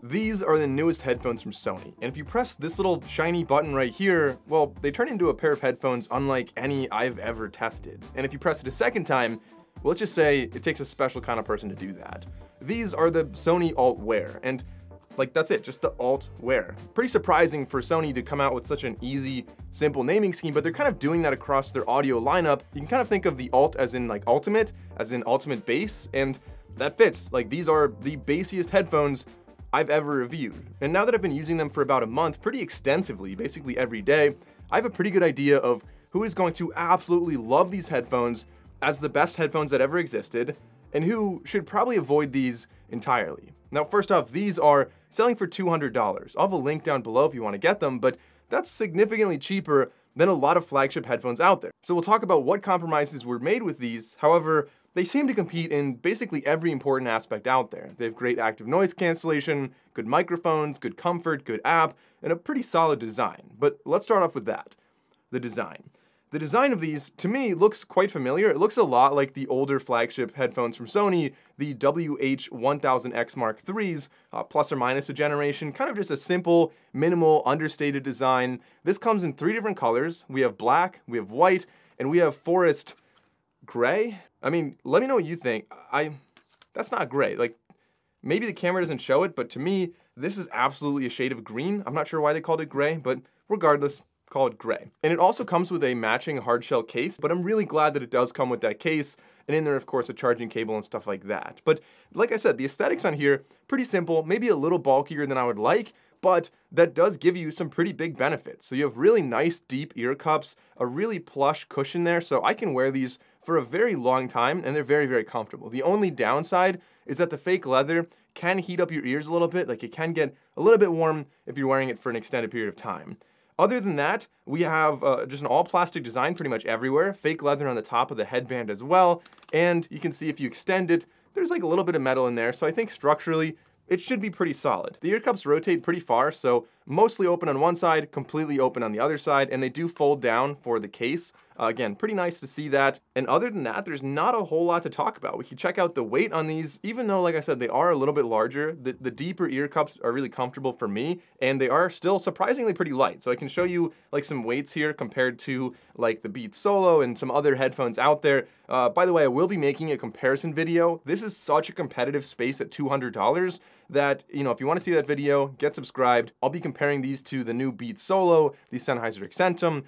These are the newest headphones from Sony, and if you press this little shiny button right here, well, they turn into a pair of headphones unlike any I've ever tested. And if you press it a second time, well, let's just say it takes a special kind of person to do that. These are the Sony ULT Wear, and like that's it, just the ULT Wear. Pretty surprising for Sony to come out with such an easy, simple naming scheme, but they're kind of doing that across their audio lineup. You can kind of think of the ULT as in like ultimate, as in ultimate bass, and that fits. Like these are the bassiest headphones I've ever reviewed. And now that I've been using them for about a month pretty extensively, basically every day, I have a pretty good idea of who is going to absolutely love these headphones as the best headphones that ever existed, and who should probably avoid these entirely. Now, first off, these are selling for $200. I'll have a link down below if you want to get them, but that's significantly cheaper than a lot of flagship headphones out there. So we'll talk about what compromises were made with these. However, they seem to compete in basically every important aspect out there. They have great active noise cancellation, good microphones, good comfort, good app, and a pretty solid design. But let's start off with that, the design. The design of these, to me, looks quite familiar. It looks a lot like the older flagship headphones from Sony, the WH-1000X Mark IIIs, plus or minus a generation, kind of just a simple, minimal, understated design. This comes in 3 different colors. We have black, we have white, and we have forest gray. I mean, let me know what you think. That's not gray. Like, maybe the camera doesn't show it, but to me, this is absolutely a shade of green. I'm not sure why they called it gray, but regardless, call it gray. And it also comes with a matching hardshell case, but I'm really glad that it does come with that case, and in there, of course, a charging cable and stuff like that. But like I said, the aesthetics on here, pretty simple, maybe a little bulkier than I would like, but that does give you some pretty big benefits. So you have really nice deep ear cups, a really plush cushion there, so I can wear these for a very long time, and they're very, very comfortable. The only downside is that the fake leather can heat up your ears a little bit, like it can get a little bit warm if you're wearing it for an extended period of time. Other than that, we have just an all-plastic design pretty much everywhere, fake leather on the top of the headband as well, and you can see if you extend it, there's like a little bit of metal in there, so I think structurally, it should be pretty solid. The ear cups rotate pretty far, so mostly open on one side, completely open on the other side, and they do fold down for the case. Again, pretty nice to see that. And other than that, there's not a whole lot to talk about. We can check out the weight on these, even though, like I said, they are a little bit larger. The deeper ear cups are really comfortable for me, and they are still surprisingly pretty light. So I can show you like some weights here compared to like the Beats Solo and some other headphones out there. By the way, I will be making a comparison video. This is such a competitive space at $200 that, you know, if you want to see that video, get subscribed. I'll be comparing these to the new Beats Solo, the Sennheiser Accentum,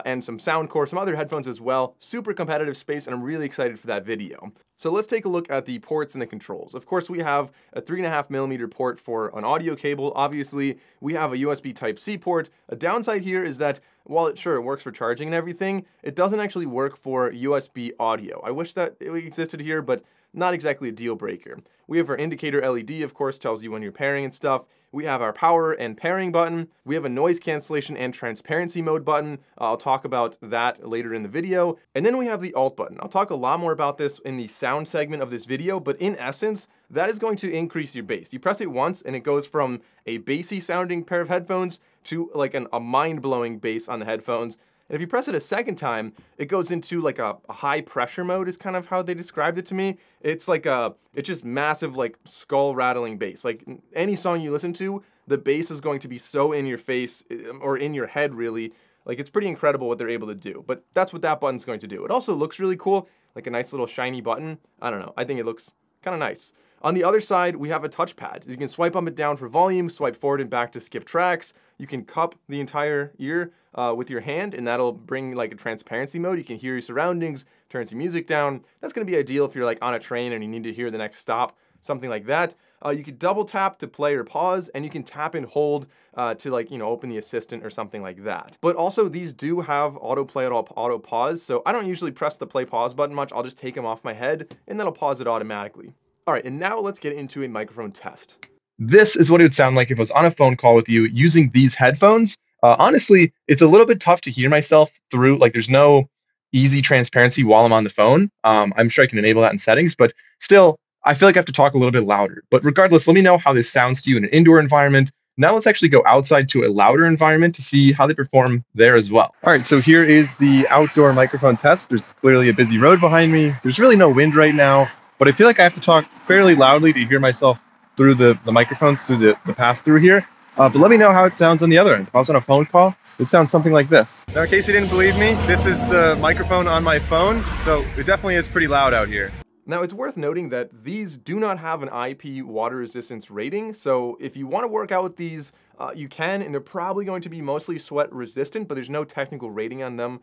and some Soundcore, some other headphones as well. Super competitive space, and I'm really excited for that video. So let's take a look at the ports and the controls. Of course, we have a 3.5mm port for an audio cable. Obviously, we have a USB Type-C port. A downside here is that while it works for charging and everything, it doesn't actually work for USB audio. I wish that it existed here, but not exactly a deal breaker. We have our indicator LED, of course, tells you when you're pairing and stuff. We have our power and pairing button. We have a noise cancellation and transparency mode button. I'll talk about that later in the video. And then we have the alt button. I'll talk a lot more about this in the sound segment of this video, but in essence, that is going to increase your bass. You press it once and it goes from a bassy sounding pair of headphones to like a mind-blowing bass on the headphones. And if you press it a second time, it goes into like a high pressure mode is kind of how they described it to me. It's like it's just massive like skull rattling bass. Like any song you listen to, the bass is going to be so in your face or in your head really. Like it's pretty incredible what they're able to do, but that's what that button's going to do. It also looks really cool, like a nice little shiny button. I don't know, I think it looks kind of nice. On the other side, we have a touchpad. You can swipe up and down for volume, swipe forward and back to skip tracks. You can cup the entire ear with your hand, and that'll bring like a transparency mode. You can hear your surroundings, turns your music down. That's gonna be ideal if you're like on a train and you need to hear the next stop, something like that. You could double tap to play or pause, and you can tap and hold to like, you know, open the assistant or something like that. But also these do have autoplay or auto pause, so I don't usually press the play pause button much. I'll just take them off my head and that'll pause it automatically. All right, and now let's get into a microphone test. This is what it would sound like if I was on a phone call with you using these headphones. Honestly, it's a little bit tough to hear myself through, like there's no easy transparency while I'm on the phone. I'm sure I can enable that in settings, but still, I feel like I have to talk a little bit louder. But regardless, let me know how this sounds to you in an indoor environment. Now let's actually go outside to a louder environment to see how they perform there as well. All right, so here is the outdoor microphone test. There's clearly a busy road behind me. There's really no wind right now, but I feel like I have to talk fairly loudly to hear myself through the microphones, through the pass-through here. But let me know how it sounds on the other end. If I was on a phone call, it sounds something like this. Now, in case you didn't believe me, this is the microphone on my phone, so it definitely is pretty loud out here. Now, it's worth noting that these do not have an IP water resistance rating, so if you want to work out with these, you can, and they're probably going to be mostly sweat resistant, but there's no technical rating on them.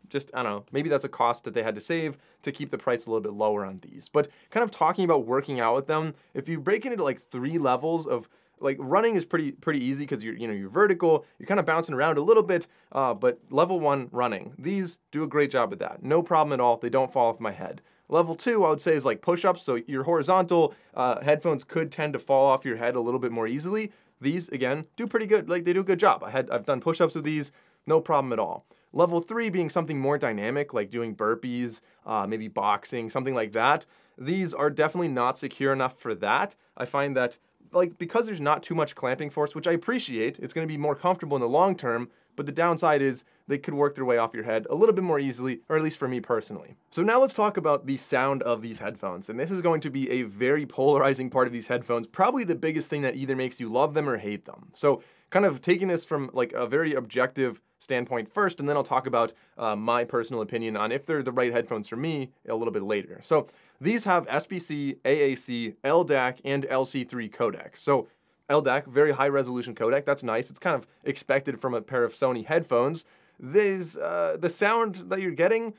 Just, I don't know, maybe that's a cost that they had to save to keep the price a little bit lower on these. But kind of talking about working out with them, if you break it into like 3 levels of, like, running is pretty easy because you're vertical, you're kind of bouncing around a little bit, but level 1 running, these do a great job at that. No problem at all, they don't fall off my head. Level 2, I would say, is like push-ups. So your horizontal headphones could tend to fall off your head a little bit more easily. These, again, do pretty good. Like, they do a good job. I've done push-ups with these, no problem at all. Level 3 being something more dynamic, like doing burpees, maybe boxing, something like that. These are definitely not secure enough for that. I find that, like, because there's not too much clamping force, which I appreciate, it's going to be more comfortable in the long term, but the downside is they could work their way off your head a little bit more easily, or at least for me personally. So now let's talk about the sound of these headphones, and this is going to be a very polarizing part of these headphones, probably the biggest thing that either makes you love them or hate them. So kind of taking this from like a very objective standpoint first, and then I'll talk about my personal opinion on if they're the right headphones for me a little bit later. So these have SBC, AAC, LDAC, and LC3 codecs. So LDAC, very high resolution codec, that's nice. It's kind of expected from a pair of Sony headphones. The sound that you're getting,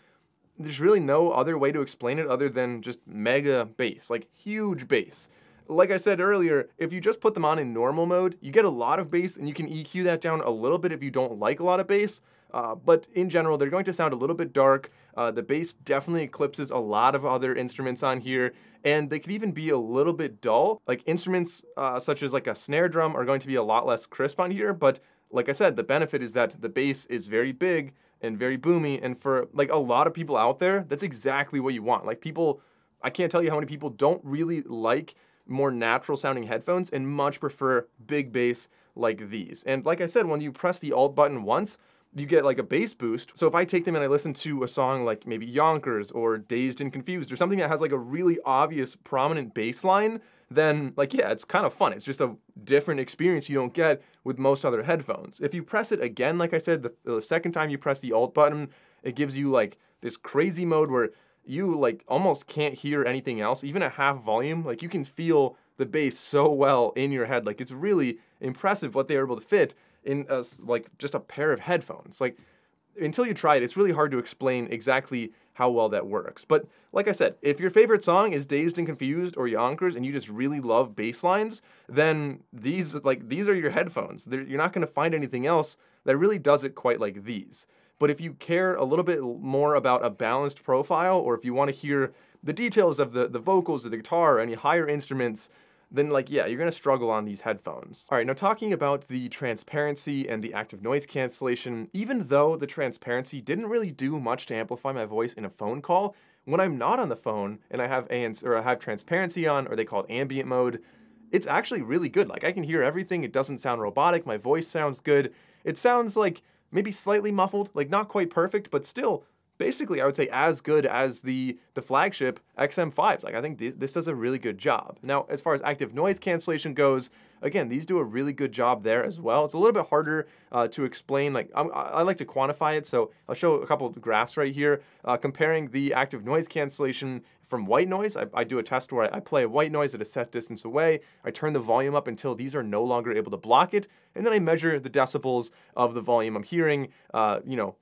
there's really no other way to explain it other than just mega bass, like huge bass. Like I said earlier, if you just put them on in normal mode, you get a lot of bass and you can EQ that down a little bit if you don't like a lot of bass. But in general, they're going to sound a little bit dark. The bass definitely eclipses a lot of other instruments on here, and they could even be a little bit dull. Like instruments such as like a snare drum are going to be a lot less crisp on here, but like I said, the benefit is that the bass is very big and very boomy, and for like a lot of people out there, that's exactly what you want. Like people, I can't tell you how many people don't really like more natural sounding headphones and much prefer big bass like these. And like I said, when you press the Alt button once, you get like a bass boost. So if I take them and I listen to a song like maybe Yonkers or Dazed and Confused or something that has like a really obvious prominent bass line, then like, yeah, it's kind of fun. It's just a different experience you don't get with most other headphones. If you press it again, like I said, the second time you press the Alt button, it gives you like this crazy mode where you like almost can't hear anything else, even at half volume. Like you can feel the bass so well in your head. Like it's really impressive what they were able to fit in like just a pair of headphones. Like until you try it, it's really hard to explain exactly how well that works. But like I said, if your favorite song is Dazed and Confused or Yonkers and you just really love bass lines, then these are your headphones. You're not going to find anything else that really does it quite like these. But if you care a little bit more about a balanced profile, or if you want to hear the details of the vocals of the guitar or any higher instruments, then like, yeah, you're gonna struggle on these headphones. All right, now talking about the transparency and the active noise cancellation, even though the transparency didn't really do much to amplify my voice in a phone call, when I'm not on the phone and I have transparency on, or they call it ambient mode, it's actually really good. Like I can hear everything. It doesn't sound robotic. My voice sounds good. It sounds like maybe slightly muffled, like not quite perfect, but still basically I would say as good as the flagship XM5s. Like I think this does a really good job. Now, as far as active noise cancellation goes, again, these do a really good job there as well. It's a little bit harder to explain. Like I like to quantify it, so I'll show a couple of graphs right here comparing the active noise cancellation from white noise. I do a test where I play a white noise at a set distance away. I turn the volume up until these are no longer able to block it, and then I measure the decibels of the volume I'm hearing,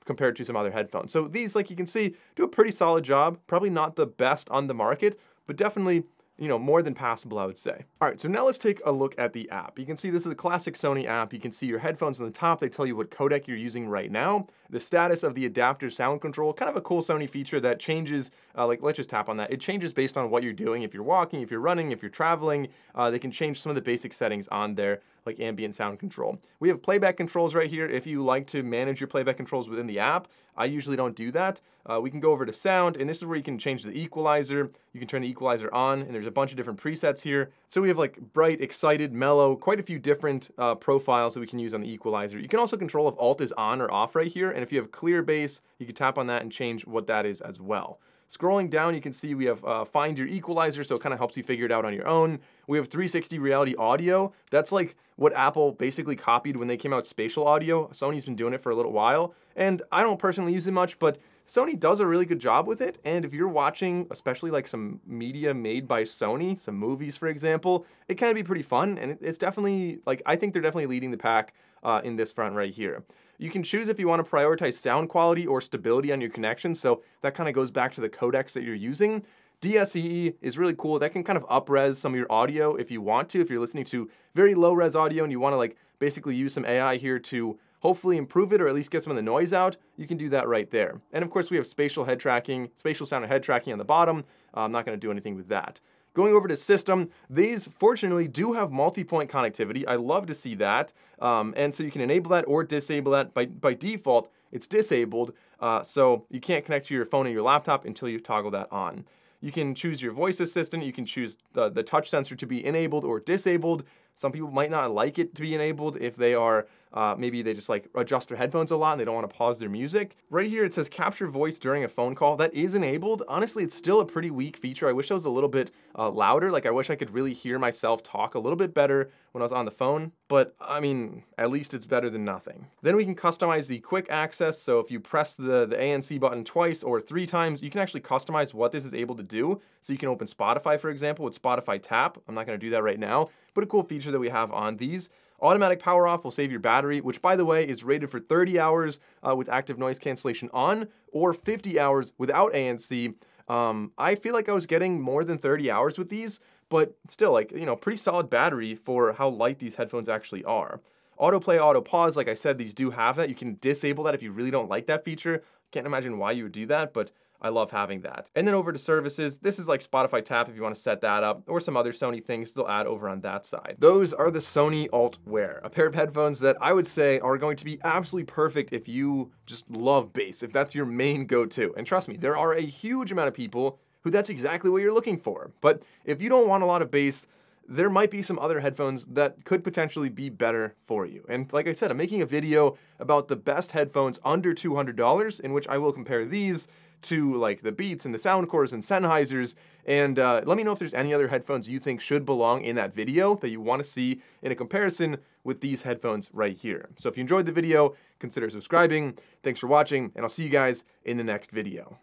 compared to some other headphones. So these, like you can see, do a pretty solid job. Probably not the best on the market, but definitely more than passable, I would say. All right, so now let's take a look at the app. You can see this is a classic Sony app. You can see your headphones on the top. They tell you what codec you're using right now, the status of the adaptive sound control, kind of a cool Sony feature that changes, like let's just tap on that. It changes based on what you're doing. If you're walking, if you're running, if you're traveling, they can change some of the basic settings on there, like ambient sound control. We have playback controls right here. If you like to manage your playback controls within the app, I usually don't do that. We can go over to sound, and this is where you can change the equalizer. You can turn the equalizer on, and there's a bunch of different presets here. So we have like bright, excited, mellow, quite a few different profiles that we can use on the equalizer. You can also control if Alt is on or off right here, and if you have clear bass, you can tap on that and change what that is as well. Scrolling down, you can see we have find your equalizer, so it kind of helps you figure it out on your own. We have 360 reality audio. That's like what Apple basically copied when they came out with spatial audio. Sony's been doing it for a little while, and I don't personally use it much, but Sony does a really good job with it. And if you're watching, especially like some media made by Sony, some movies, for example, it can be pretty fun. And it's definitely, like, I think they're definitely leading the pack in this front right here. You can choose if you want to prioritize sound quality or stability on your connection. So that kind of goes back to the codecs that you're using. DSEE is really cool. That can kind of up-res some of your audio if you want to. If you're listening to very low-res audio and you want to like basically use some AI here to hopefully improve it or at least get some of the noise out, you can do that right there. And of course we have spatial head tracking, spatial sound and head tracking on the bottom. I'm not going to do anything with that. Going over to system, these fortunately do have multi-point connectivity. I love to see that. And so you can enable that or disable that. By default, it's disabled. So you can't connect to your phone or your laptop until you toggle that on. You can choose your voice assistant. You can choose the touch sensor to be enabled or disabled. Some people might not like it to be enabled if they are, maybe they just like adjust their headphones a lot and they don't want to pause their music. Right here it says capture voice during a phone call. That is enabled. Honestly, it's still a pretty weak feature. I wish that was a little bit louder. Like I wish I could really hear myself talk a little bit better when I was on the phone. But I mean, at least it's better than nothing. Then we can customize the quick access. So if you press the ANC button twice or 3 times, you can actually customize what this is able to do. So you can open Spotify, for example, with Spotify Tap. I'm not going to do that right now, but a cool feature that we have on these. Automatic power off will save your battery, which by the way is rated for 30 hours with active noise cancellation on, or 50 hours without ANC. I feel like I was getting more than 30 hours with these, but still, like, you know, pretty solid battery for how light these headphones actually are. Autoplay, auto pause, like I said, these do have that. You can disable that if you really don't like that feature. Can't imagine why you would do that, but I love having that. And then over to services, this is like Spotify Tap if you want to set that up, or some other Sony things they'll add over on that side. Those are the Sony ULT Wear, a pair of headphones that I would say are going to be absolutely perfect if you just love bass, if that's your main go-to. And trust me, there are a huge amount of people who that's exactly what you're looking for. But if you don't want a lot of bass, there might be some other headphones that could potentially be better for you. And like I said, I'm making a video about the best headphones under $200, in which I will compare these to like the Beats and the Soundcores and Sennheisers. And let me know if there's any other headphones you think should belong in that video that you want to see in a comparison with these headphones right here. So if you enjoyed the video, consider subscribing. Thanks for watching, and I'll see you guys in the next video.